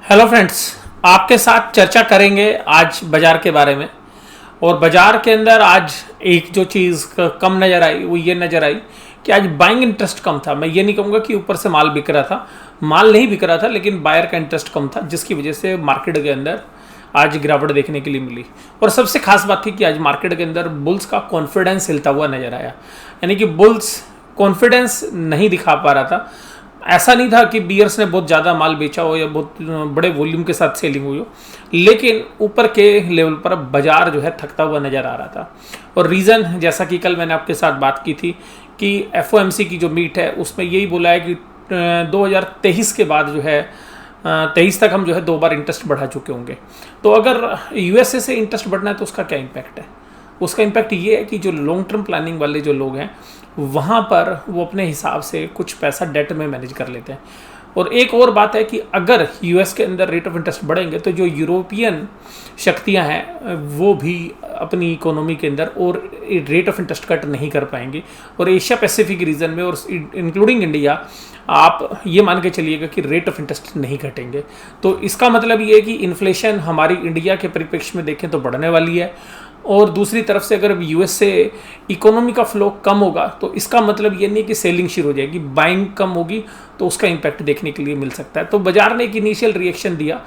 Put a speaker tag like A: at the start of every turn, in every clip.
A: Hello friends, आपके साथ चर्चा करेंगे आज बाजार के बारे में। और बाजार के अंदर आज एक जो चीज़ कम नज़र आई वो ये नज़र आई कि आज बाइंग इंटरेस्ट कम था। मैं ये नहीं कहूँगा कि ऊपर से माल बिक रहा था, माल नहीं बिक रहा था, लेकिन बायर का इंटरेस्ट कम था, जिसकी वजह से मार्केट के अंदर आज गिरावट देखने के लिए मिली। और सबसे खास बात थी कि आज मार्केट के अंदर बुल्स का कॉन्फिडेंस हिलता हुआ नजर आया, यानी कि बुल्स कॉन्फिडेंस नहीं दिखा पा रहा था। ऐसा नहीं था कि बियर्स ने बहुत ज़्यादा माल बेचा हो या बहुत बड़े वॉल्यूम के साथ सेलिंग हुई हो, लेकिन ऊपर के लेवल पर बाजार जो है थकता हुआ नज़र आ रहा था। और रीज़न, जैसा कि कल मैंने आपके साथ बात की थी कि एफओएमसी की जो मीट है उसमें यही बोला है कि 2023 के बाद जो है 23 तक हम जो है 2 बार इंटरेस्ट बढ़ा चुके होंगे। तो अगर यूएसए से इंटरेस्ट बढ़ना है तो उसका क्या इम्पैक्ट है? उसका इम्पैक्ट ये है कि जो लॉन्ग टर्म प्लानिंग वाले जो लोग हैं वहाँ पर वो अपने हिसाब से कुछ पैसा डेट में मैनेज कर लेते हैं। और एक और बात है कि अगर यूएस के अंदर रेट ऑफ इंटरेस्ट बढ़ेंगे तो जो यूरोपियन शक्तियां हैं वो भी अपनी इकोनॉमी के अंदर और रेट ऑफ इंटरेस्ट कट नहीं कर पाएंगे। और एशिया पैसिफिक रीजन में और इंक्लूडिंग इंडिया, आप ये मान के चलिएगा कि रेट ऑफ इंटरेस्ट नहीं घटेंगे। तो इसका मतलब ये है कि इन्फ्लेशन हमारी इंडिया के परिप्रेक्ष्य में देखें तो बढ़ने वाली है। और दूसरी तरफ से अगर यूएस से इकोनॉमी का फ्लो कम होगा तो इसका मतलब ये नहीं कि सेलिंग शुरू हो जाएगी, बाइंग कम होगी, तो उसका इम्पैक्ट देखने के लिए मिल सकता है। तो बाजार ने एक इनिशियल रिएक्शन दिया,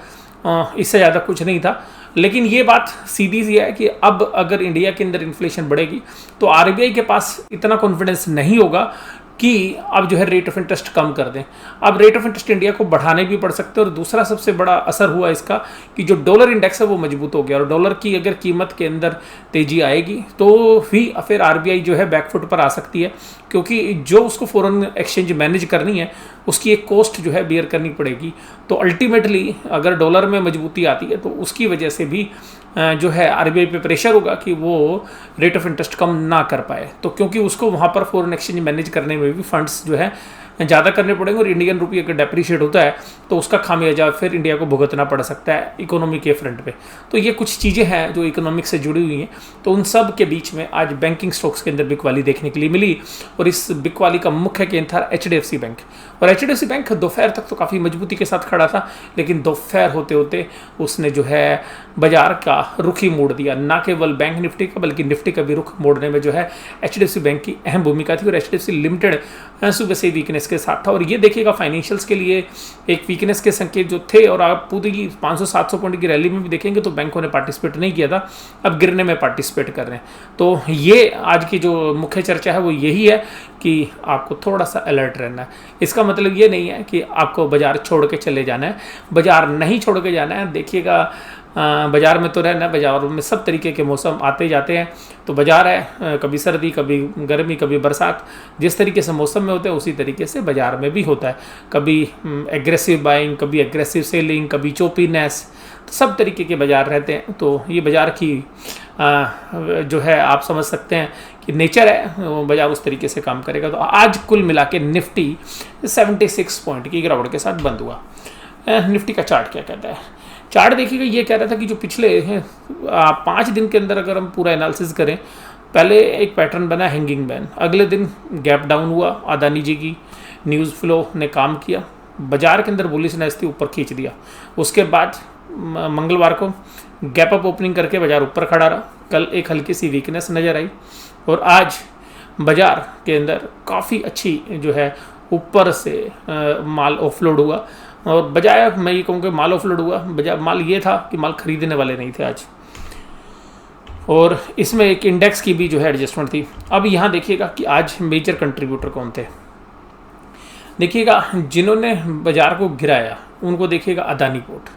A: इससे ज़्यादा कुछ नहीं था। लेकिन ये बात सीधी सी है कि अब अगर इंडिया के अंदर इन्फ्लेशन बढ़ेगी तो आरबीआई के पास इतना कॉन्फिडेंस नहीं होगा कि अब जो है रेट ऑफ इंटरेस्ट कम कर दें। अब रेट ऑफ इंटरेस्ट इंडिया को बढ़ाने भी पड़ सकते हैं। और दूसरा सबसे बड़ा असर हुआ इसका कि जो डॉलर इंडेक्स है वो मजबूत हो गया, और डॉलर की अगर कीमत के अंदर तेजी आएगी तो भी फिर आरबीआई जो है बैकफुट पर आ सकती है, क्योंकि जो उसको फॉरेन एक्सचेंज मैनेज करनी है उसकी एक कॉस्ट जो है बेयर करनी पड़ेगी। तो अल्टीमेटली अगर डॉलर में मजबूती आती है तो उसकी वजह से भी जो है आरबीआई पे प्रेशर होगा कि वो रेट ऑफ इंटरेस्ट कम ना कर पाए। तो क्योंकि उसको वहाँ पर फॉरेन एक्सचेंज मैनेज करने में भी फंड्स जो है ज़्यादा करने पड़ेंगे, और इंडियन रुपये अगर डेप्रिशिएट होता है तो उसका खामियाजा फिर इंडिया को भुगतना पड़ सकता है इकोनॉमी के फ्रंट पे। तो ये कुछ चीज़ें हैं जो इकोनॉमिक्स से जुड़ी हुई हैं। तो उन सब के बीच में आज बैंकिंग स्टॉक्स के अंदर बिकवाली देखने के लिए मिली, और इस बिकवाली का मुख्य केंद्र था एचडीएफसी बैंक। और एचडीएफसी बैंक दोपहर तक तो काफ़ी मजबूती के साथ खड़ा था, लेकिन दोपहर होते होते उसने जो है बाजार का रुख ही मोड़ दिया। ना केवल बैंक निफ्टी का बल्कि निफ्टी का भी रुख मोड़ने में जो है एचडीएफसी बैंक की अहम भूमिका थी। और एचडीएफसी लिमिटेड सुबह से वीकनेस के साथ था, और ये देखिएगा फाइनेंशियल्स के लिए एक वीकनेस के संकेत जो थे। और आप पूरी 500-700 पॉइंट की रैली में भी देखेंगे तो बैंकों ने पार्टिसिपेट नहीं किया था, अब गिरने में पार्टिसिपेट कर रहे हैं। तो ये आज की जो मुख्य चर्चा है वो यही है कि आपको थोड़ा सा अलर्ट रहना है। इसका मतलब ये नहीं है कि आपको बाजार छोड़ के चले जाना है, बाजार नहीं छोड़ के जाना है। देखिएगा बाजार में तो रहना है, बाजार में सब तरीके के मौसम आते जाते हैं। तो बाजार है, कभी सर्दी, कभी गर्मी, कभी बरसात, जिस तरीके से मौसम में होते हैं उसी तरीके से बाजार में भी होता है। कभी एग्रेसिव बाइंग, कभी एग्रेसिव सेलिंग, कभी चोपीनेस, तो सब तरीके के बाजार रहते हैं। तो ये बाजार की जो है आप समझ सकते हैं कि नेचर है, बाजार उस तरीके से काम करेगा। तो आज कुल मिला के निफ्टी 76 पॉइंट की गिरावट के साथ बंद हुआ। निफ्टी का चार्ट क्या कहता है? चार्ट देखिएगा, ये कह रहा था कि जो पिछले 5 दिन के अंदर अगर हम पूरा एनालिसिस करें, पहले एक पैटर्न बना हैंगिंग मैन, अगले दिन गैप डाउन हुआ, अदानी जी की न्यूज़ फ्लो ने काम किया, बाजार के अंदर बुलिशनेस थी, ऊपर खींच दिया। उसके बाद मंगलवार को गैप अप ओपनिंग करके बाजार ऊपर खड़ा रहा। कल एक हल्की सी वीकनेस नज़र आई, और आज बाजार के अंदर काफ़ी अच्छी जो है ऊपर से माल ऑफलोड हुआ। और बजाय मैं ये कहूँ कि माल ऑफलोड हुआ, बजाय माल ये था कि माल खरीदने वाले नहीं थे आज। और इसमें एक इंडेक्स की भी जो है एडजस्टमेंट थी। अब यहाँ देखिएगा कि आज मेजर कंट्रीब्यूटर कौन थे। देखिएगा जिन्होंने बाजार को गिराया उनको देखिएगा अदानी पोर्ट।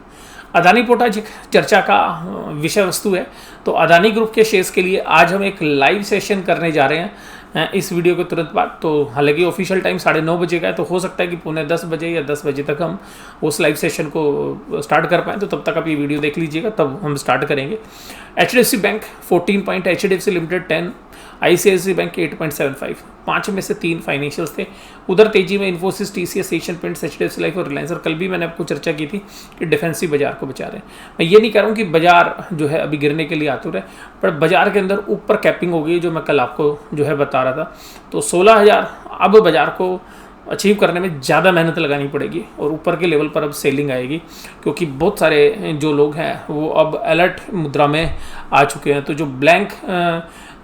A: अदानी पोर्ट आज चर्चा का विषय वस्तु है। तो अदानी ग्रुप के शेयर्स के लिए आज हम एक लाइव सेशन करने जा रहे हैं इस वीडियो के तुरंत बाद। तो हालांकि ऑफिशियल टाइम 9:30 बजे का है, तो हो सकता है कि 9:45 बजे या 10 बजे तक हम उस लाइव सेशन को स्टार्ट कर पाएँ। तो तब तक आप ये वीडियो देख लीजिएगा, तब हम स्टार्ट करेंगे। HDFC bank 14 point, HDFC limited 10, ICICI bank 8.75, 5 में से 3 फाइनेंशियल्स थे। उधर तेजी में Infosys, TCS, Asian paints, HDFC life और रिलायंस। और कल भी मैंने आपको चर्चा की थी कि डिफेंसिव बाजार को बचा रहे हैं। मैं ये नहीं कह रहा हूँ कि बाजार जो है अभी गिरने के लिए आतुर है, पर बाजार के अंदर ऊपर कैपिंग हो गई, जो मैं कल आपको जो है बता रहा था। तो 16,000 अब बाजार को अचीव करने में ज़्यादा मेहनत लगानी पड़ेगी और ऊपर के लेवल पर अब सेलिंग आएगी, क्योंकि बहुत सारे जो लोग हैं वो अब अलर्ट मुद्रा में आ चुके हैं। तो जो ब्लैंक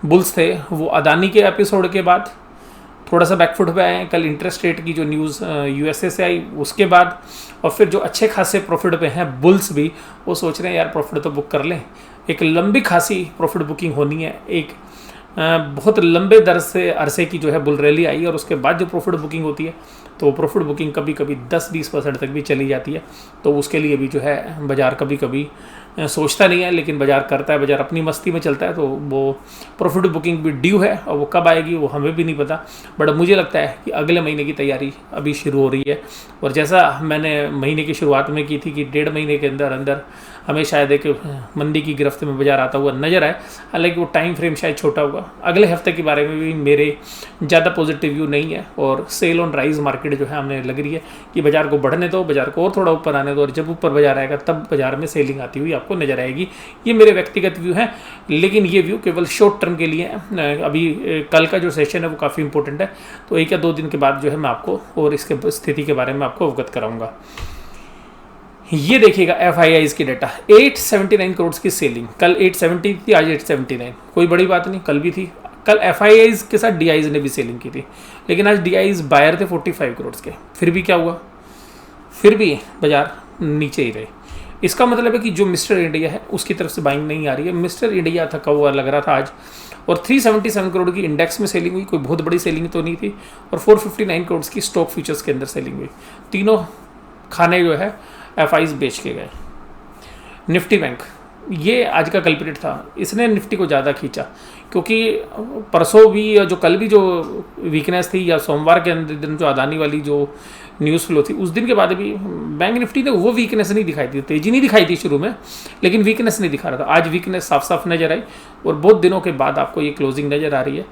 A: बुल्स थे वो अदानी के एपिसोड के बाद थोड़ा सा बैकफुट पे आए। कल इंटरेस्ट रेट की जो न्यूज़ यूएसए से आई उसके बाद, और फिर जो अच्छे खासे प्रॉफिट पे हैं बुल्स भी, वो सोच रहे हैं यार प्रॉफिट तो बुक कर लें। एक लंबी खासी प्रॉफिट बुकिंग होनी है, एक बहुत लंबे दर से अरसे की जो है बुल रैली आई, और उसके बाद जो प्रॉफिट बुकिंग होती है तो प्रॉफिट बुकिंग कभी कभी 10-20% तक भी चली जाती है। तो उसके लिए भी जो है बाज़ार कभी कभी सोचता नहीं है, लेकिन बाज़ार करता है, बाज़ार अपनी मस्ती में चलता है। तो वो प्रॉफिट बुकिंग भी ड्यू है, और वो कब आएगी वो हमें भी नहीं पता, बट मुझे लगता है कि अगले महीने की तैयारी अभी शुरू हो रही है। और जैसा मैंने महीने की शुरुआत में की थी कि 1.5 महीने के अंदर अंदर हमें शायद एक मंदी की गिरफ्त में बाजार आता हुआ नजर आए, हालांकि वो टाइम फ्रेम शायद छोटा होगा। अगले हफ्ते के बारे में भी मेरे ज़्यादा पॉजिटिव व्यू नहीं है, और सेल ऑन राइज मार्केट जो है हमें लग रही है कि बाजार को बढ़ने दो, बाजार को और थोड़ा ऊपर आने दो, और जब ऊपर बाजार आएगा तब बाजार में सेलिंग आती हुई आपको नजर आएगी। ये मेरे व्यक्तिगत व्यू हैं, लेकिन ये व्यू केवल शॉर्ट टर्म के लिए है। अभी कल का जो सेशन है वो काफ़ी इंपॉर्टेंट है, तो 1 या 2 दिन के बाद जो है मैं आपको और इसके स्थिति के बारे में आपको अवगत कराऊंगा। ये देखिएगा FIIs की डाटा, 879 करोड़ की सेलिंग, कल 870 थी, आज 879, कोई बड़ी बात नहीं, कल भी थी। कल FIIs के साथ DIs ने भी सेलिंग की थी, लेकिन आज DIs बायर थे 45 करोड़ के। फिर भी क्या हुआ, फिर भी बाजार नीचे ही रहे। इसका मतलब है कि जो मिस्टर इंडिया है उसकी तरफ से बाइंग नहीं आ रही है। मिस्टर इंडिया थका हुआ लग रहा था आज, और 377 करोड़ की इंडेक्स में सेलिंग हुई, कोई बहुत बड़ी सेलिंग तो नहीं थी, और 459 करोड़ की स्टॉक फ्यूचर्स के अंदर सेलिंग हुई। तीनों खाने जो है FIs बेच के गए। निफ्टी बैंक ये आज का कल्प्रिट था, इसने निफ्टी को ज़्यादा खींचा, क्योंकि परसों भी जो कल भी जो वीकनेस थी, या सोमवार के दिन जो अदानी वाली जो न्यूज़ फ्लो थी, उस दिन के बाद भी बैंक निफ्टी ने वो वीकनेस नहीं दिखाई थी, तेज़ी नहीं दिखाई थी शुरू में, लेकिन वीकनेस नहीं दिखा रहा था। आज वीकनेस साफ साफ नज़र आई, और बहुत दिनों के बाद आपको ये क्लोजिंग नज़र आ रही है।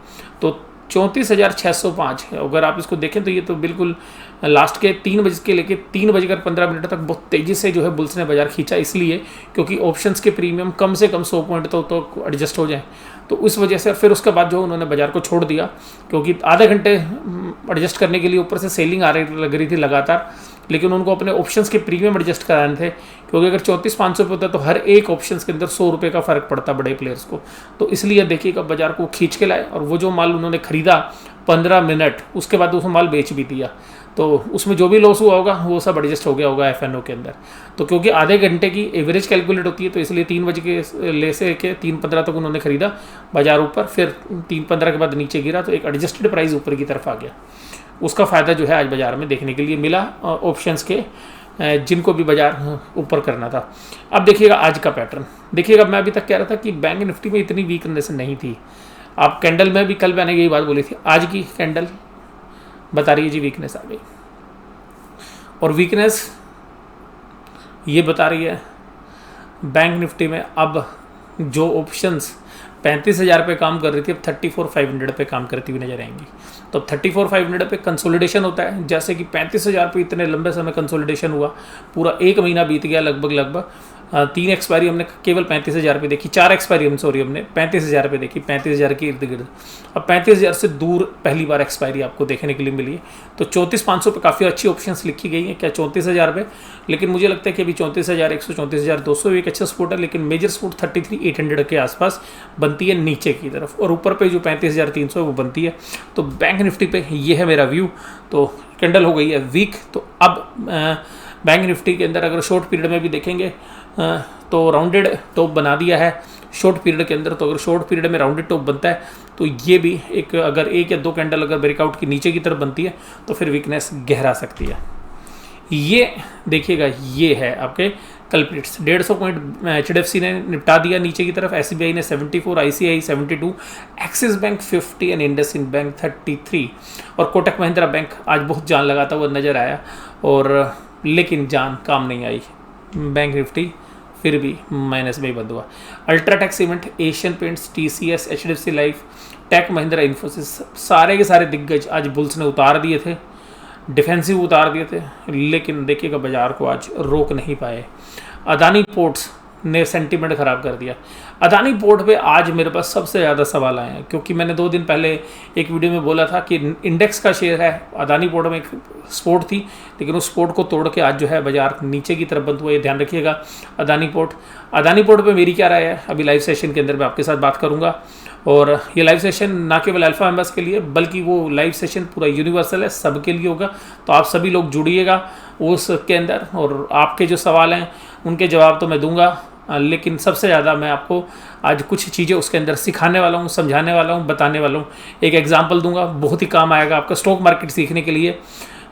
A: तो 34,605 है। अगर आप इसको देखें तो ये तो बिल्कुल लास्ट के 3 बजे के लेके 3:15 तक बहुत तेज़ी से जो है बुल्स ने बाजार खींचा, इसलिए क्योंकि ऑप्शंस के प्रीमियम कम से कम 100 पॉइंट तो एडजस्ट हो जाए, तो उस वजह से फिर उसके बाद जो उन्होंने बाजार को छोड़ दिया, क्योंकि आधे घंटे एडजस्ट करने के लिए ऊपर से सेलिंग लग रही थी लगातार, लेकिन उनको अपने ऑप्शंस के प्रीमियम एडजस्ट कराने थे, क्योंकि अगर 34,500 पे होता तो हर एक ऑप्शंस के अंदर 100 रुपये का फ़र्क पड़ता बड़े प्लेयर्स को। तो इसलिए देखिएगा बाजार को खींच के लाए, और वो जो माल उन्होंने खरीदा 15 मिनट, उसके बाद उसमें माल बेच भी दिया, तो उसमें जो भी लॉस हुआ होगा वो सब एडजस्ट हो गया होगा FNO के अंदर। तो क्योंकि आधे घंटे की एवरेज कैलकुलेट होती है, तो इसलिए 3 बजे के ले से के 3:15 तक उन्होंने खरीदा बाजार ऊपर, फिर 3:15 के बाद नीचे गिरा, तो एक एडजस्टेड प्राइस ऊपर की तरफ आ गया। उसका फ़ायदा जो है आज बाजार में देखने के लिए मिला ऑप्शंस के, जिनको भी बाजार ऊपर करना था। अब देखिएगा आज का पैटर्न, देखिएगा मैं अभी तक कह रहा था कि बैंक निफ्टी में इतनी वीकनेस नहीं थी। आप कैंडल में भी कल मैंने यही बात बोली थी, आज की कैंडल बता रही है जी वीकनेस आ गई, और वीकनेस ये बता रही है बैंक निफ्टी में अब जो ऑप्शंस 35,000 पे काम कर रही थी, अब 34,500 पे काम करती हुई नजर आएंगी। तो 34,500 पे कंसोलिडेशन होता है, जैसे कि 35,000 पे इतने लंबे समय कंसोलिडेशन हुआ, पूरा 1 महीना बीत गया लगभग 3 एक्सपायरी हमने केवल 35,000 पे देखी, 4 एक्सपायरी हमने 35,000 पे देखी, 35,000 के इर्द गिर्द। अब 35,000 से दूर पहली बार एक्सपायरी आपको देखने के लिए मिली है। तो 34,500 पे काफ़ी अच्छी ऑप्शंस लिखी गई हैं, क्या 34,000 पे, लेकिन मुझे लगता है कि अभी 34,100 34,200 एक अच्छा सपोर्ट है, लेकिन मेजर सपोर्ट 33,800 के आसपास बनती है नीचे की तरफ, और ऊपर पे जो 35,300 है वो बनती है। तो बैंक निफ्टी पे ये है मेरा व्यू। तो कैंडल हो गई है वीक, तो अब बैंक निफ्टी के अंदर अगर शॉर्ट पीरियड में भी देखेंगे तो राउंडेड टॉप बना दिया है शॉर्ट पीरियड के अंदर। तो अगर शॉर्ट पीरियड में राउंडेड टॉप बनता है तो ये भी एक, अगर 1 या 2 कैंडल अगर ब्रेकआउट की नीचे की तरफ बनती है तो फिर वीकनेस गहरा सकती है। ये देखिएगा, ये है आपके कल्प्रिट्स। 150 पॉइंट HDFC ने निपटा दिया नीचे की तरफ, SBI ने 74, ICICI 72, axis bank 50 and IndusInd bank 33, और कोटक महिंद्रा बैंक आज बहुत जान लगाता हुआ नजर आया, और लेकिन जान काम नहीं आई। बैंक निफ्टी फिर भी माइनस में ही बंद हुआ। UltraTech cement, Asian paints, TCS, HDFC life, tech Mahindra, Infosys, सारे के सारे दिग्गज आज बुल्स ने उतार दिए थे, डिफेंसिव उतार दिए थे, लेकिन देखिएगा बाजार को आज रोक नहीं पाए। अदानी पोर्ट्स ने सेंटीमेंट ख़राब कर दिया। अदानी पोर्ट पे आज मेरे पास सबसे ज़्यादा सवाल आए हैं, क्योंकि मैंने 2 दिन पहले एक वीडियो में बोला था कि इंडेक्स का शेयर है, अदानी पोर्ट में एक सपोर्ट थी, लेकिन उस सपोर्ट को तोड़ के आज जो है बाजार नीचे की तरफ बंद हुआ। ये ध्यान रखिएगा। अदानी पोर्ट पे मेरी क्या राय है, अभी लाइव सेशन के अंदर मैं आपके साथ बात करूँगा। और ये लाइव सेशन ना केवल अल्फा मेंबर्स के लिए, बल्कि वो लाइव सेशन पूरा यूनिवर्सल है, सबके लिए होगा। तो आप सभी लोग जुड़िएगा उसके अंदर, और आपके जो सवाल हैं उनके जवाब तो मैं दूंगा, लेकिन सबसे ज़्यादा मैं आपको आज कुछ चीज़ें उसके अंदर सिखाने वाला हूँ, समझाने वाला हूँ, बताने वाला हूँ। एक एग्जांपल दूंगा, बहुत ही काम आएगा आपका स्टॉक मार्केट सीखने के लिए,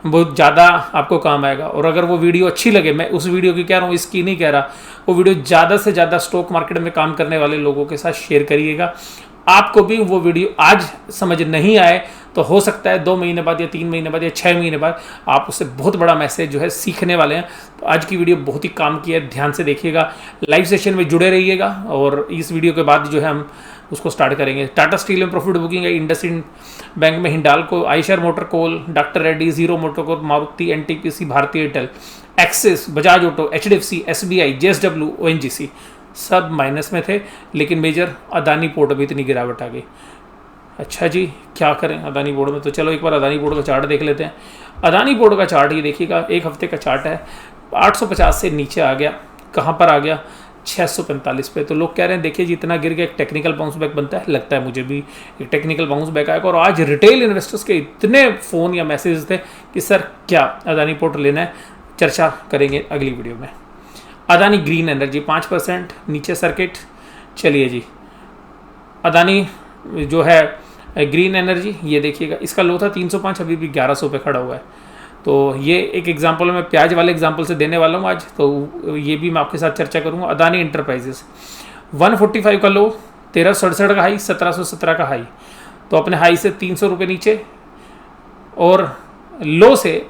A: बहुत ज़्यादा आपको काम आएगा। और अगर वो वीडियो अच्छी लगे, मैं उस वीडियो की कह रहा हूँ, इसकी नहीं कह रहा, वो वीडियो ज़्यादा से ज़्यादा स्टॉक मार्केट में काम करने वाले लोगों के साथ शेयर करिएगा। आपको भी वो वीडियो आज समझ नहीं आए तो हो सकता है 2 महीने बाद या 3 महीने बाद या 6 महीने बाद आप उससे बहुत बड़ा मैसेज जो है सीखने वाले हैं। तो आज की वीडियो बहुत ही काम की है, ध्यान से देखिएगा, लाइव सेशन में जुड़े रहिएगा। और इस वीडियो के बाद जो है हम उसको स्टार्ट करेंगे। टाटा स्टील में प्रॉफिट बुकिंग है, इंडसइंड बैंक में Hindalco, Eicher motor coal, doctor Reddy, Hero MotoCorp, Maruti, NTPC, Bhartiya Airtel, Axis, Bajaj auto, HDFC, SBI, JSW, ONGC सब माइनस में थे, लेकिन मेजर अदानी पोर्ट में इतनी गिरावट आ गई। अच्छा जी, क्या करें अदानी पोर्ट में? तो चलो एक बार अदानी पोर्ट का चार्ट देख लेते हैं। अदानी पोर्ट का चार्ट ये देखिएगा, एक हफ्ते का चार्ट है, 850 से नीचे आ गया। कहाँ पर आ गया? 645 पे। तो लोग कह रहे हैं देखिए जी इतना गिर गया, एक टेक्निकल बाउंस बैक बनता है। लगता है मुझे भी एक टेक्निकल बाउंस बैक आएगा। और आज रिटेल इन्वेस्टर्स के इतने फ़ोन या मैसेज थे कि सर क्या अदानी पोर्ट लेना है, चर्चा करेंगे अगली वीडियो में। अदानी ग्रीन एनर्जी 5% नीचे सर्किट। चलिए जी, अदानी जो है ग्रीन एनर्जी, ये देखिएगा, इसका लो था 305, अभी भी 1100 पे खड़ा हुआ है। तो ये एक एग्जांपल मैं प्याज वाले एग्जांपल से देने वाला हूँ आज, तो ये भी मैं आपके साथ चर्चा करूँगा। अदानी इंटरप्राइजेस 145 का लो, 1367 का हाई, 1717 का हाई। तो अपने हाई से 300 रुपये नीचे, और लो से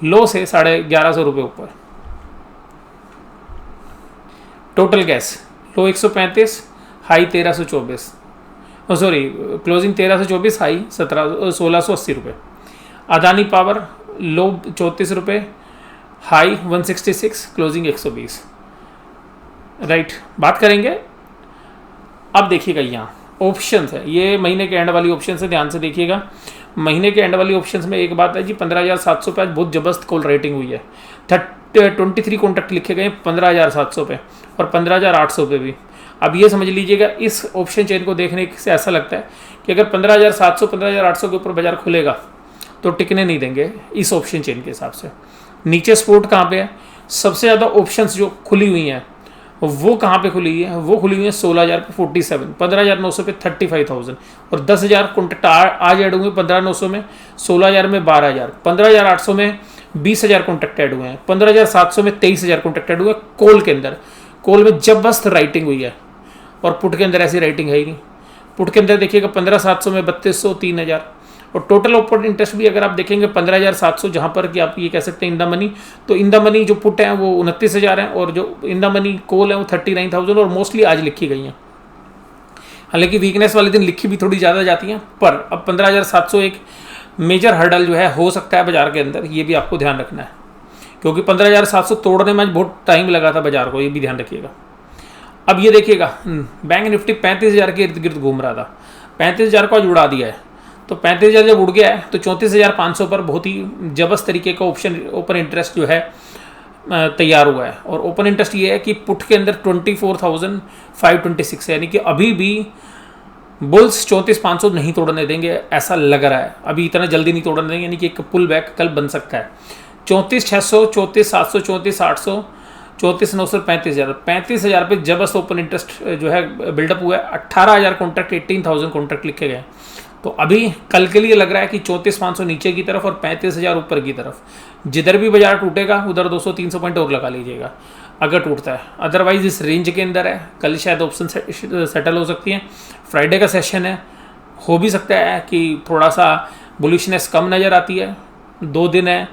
A: 1150 रुपये ऊपर। टोटल गैस लो 135, हाई 1324, सॉरी क्लोजिंग 1324, हाई 1680 रुपये। अदानी पावर लो 34 रुपये, हाई 166, क्लोजिंग 120। राइट, बात करेंगे। अब देखिएगा यहाँ ऑप्शंस है, ये महीने के एंड वाली ऑप्शन है, ध्यान से देखिएगा। महीने के एंड वाली ऑप्शंस में एक बात है जी, 15,700 पे आज बहुत जबरदस्त कॉल रेटिंग हुई है। 23 कॉन्ट्रैक्ट लिखे गए 15,700 पे और 15,800 पे भी। अब ये समझ लीजिएगा, इस ऑप्शन चेन को देखने से ऐसा लगता है कि अगर 15,700 15,800 के ऊपर बाजार खुलेगा तो टिकने नहीं देंगे इस ऑप्शन चेन के हिसाब से। नीचे सपोर्ट कहाँ पे है? सबसे ज़्यादा ऑप्शंस जो खुली हुई हैं वो कहाँ पे खुली हुई है? वो खुली हुई है 16,000 पे 47, 15,900 पे 35,000, और 10,000 कॉन्ट्रैक्ट आज ऐड हुए 15,900 में, 16,000 में 12,000, 15,800 में 20,000 कॉन्ट्रैक्ट ऐड हुए हैं, 15,700 में 23,000 कॉन्ट्रैक्ट ऐड हुए हैं। कॉल के अंदर, कॉल में जबरदस्त राइटिंग हुई है, और पुट के अंदर ऐसी राइटिंग है ही नहीं। पुट के अंदर देखिएगा 15,700 में 3200, 3,000, और टोटल ओपन इंटरेस्ट भी अगर आप देखेंगे 15,700, जहाँ पर कि आप ये कह सकते हैं इन द मनी, तो इन द मनी जो पुट है वो 29,000 है, और जो इन द मनी कॉल है वो 39,000, और मोस्टली आज लिखी गई हैं। हालांकि वीकनेस वाले दिन लिखी भी थोड़ी ज़्यादा जाती हैं, पर अब 15,700 एक मेजर हर्डल जो है हो सकता है बाजार के अंदर, ये भी आपको ध्यान रखना है, क्योंकि 15,700 तोड़ने में आज बहुत टाइम लगा था बाजार को, ये भी ध्यान रखिएगा। अब ये देखिएगा, बैंक निफ्टी 35,000 के इर्द गिर्द घूम रहा था, 35,000 को आज उड़ा दिया है। तो 35,000 जब उड़ गया है तो 34,500 पर बहुत ही जबरदस्त तरीके का ओपन इंटरेस्ट जो है तैयार हुआ है। और ओपन इंटरेस्ट ये है कि पुट के अंदर 24,526 है, यानी कि अभी भी बुल्स 34,500 नहीं तोड़ने देंगे, ऐसा लग रहा है। अभी इतना जल्दी नहीं तोड़ने देंगे, यानी कि एक पुल बैक कल बन सकता है। 34,600, 34,700, 34,800, 34,900, 35,000, 35,000 पे जबरदस्त ओपन इंटरेस्ट जो है बिल्डअप हुआ है। 18,000 कॉन्ट्रैक्ट, 18,000 कॉन्ट्रैक्ट लिखे गए। तो अभी कल के लिए लग रहा है कि 34,500 नीचे की तरफ और 35,000 ऊपर की तरफ। जिधर भी बाजार टूटेगा उधर 200-300 पॉइंट और लगा लीजिएगा अगर टूटता है, अदरवाइज इस रेंज के अंदर है। कल शायद ऑप्शन सेटल हो सकती है। फ्राइडे का सेशन है, हो भी सकता है कि थोड़ा सा बुलिशनेस कम नज़र आती है। 2 दिन है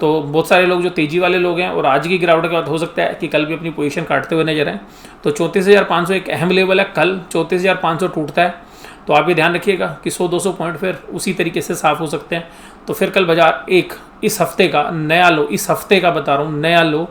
A: तो बहुत सारे लोग जो तेज़ी वाले लोग हैं और आज की गिरावट के बाद हो सकता है कि कल भी अपनी पोजीशन काटते हुए नजर आए। तो 34,500 एक अहम लेवल है। कल 34,500 टूटता है तो आप ये ध्यान रखिएगा कि 100-200 पॉइंट फिर उसी तरीके से साफ हो सकते हैं। तो फिर कल बाजार एक इस हफ्ते का नया लो, इस हफ्ते का बता रहा हूँ नया लो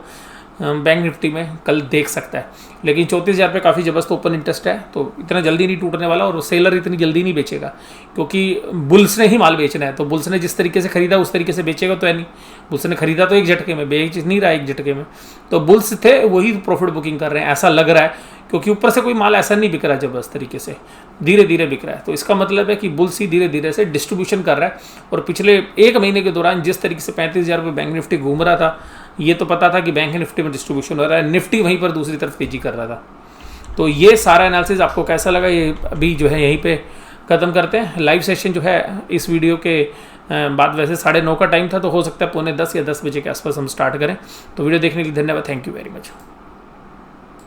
A: बैंक निफ्टी में कल देख सकता है। लेकिन 34,000 पे काफ़ी ज़बरदस्त ओपन इंटरेस्ट है, तो इतना जल्दी नहीं टूटने वाला, और सेलर इतनी जल्दी नहीं बेचेगा क्योंकि बुल्स ने ही माल बेचना है। तो बुल्स ने जिस तरीके से खरीदा उस तरीके से बेचेगा तो है नहीं। बुल्स ने खरीदा तो एक झटके में, बेच नहीं रहा एक झटके में। तो बुल्स थे वही प्रॉफिट बुकिंग कर रहे हैं, ऐसा लग रहा है, क्योंकि ऊपर से कोई माल ऐसा नहीं बिक रहा है जबरदस्त तरीके से, धीरे धीरे बिक रहा है। तो इसका मतलब है कि बुल्स ही धीरे धीरे से डिस्ट्रीब्यूशन कर रहा है। और पिछले एक महीने के दौरान जिस तरीके से 35,000 रुपये बैंक निफ्टी घूम रहा था, ये तो पता था कि बैंक निफ्टी में डिस्ट्रीब्यूशन हो रहा है, निफ्टी वहीं पर दूसरी तरफ तेजी कर रहा था। तो ये सारा एनालिसिस आपको कैसा लगा, ये अभी जो है यहीं पे ख़त्म करते हैं। लाइव सेशन जो है इस वीडियो के बाद, वैसे 9:30 का टाइम था, तो हो सकता है 9:45 या 10 बजे के आसपास हम स्टार्ट करें। तो वीडियो देखने के लिए धन्यवाद, थैंक यू वेरी मच।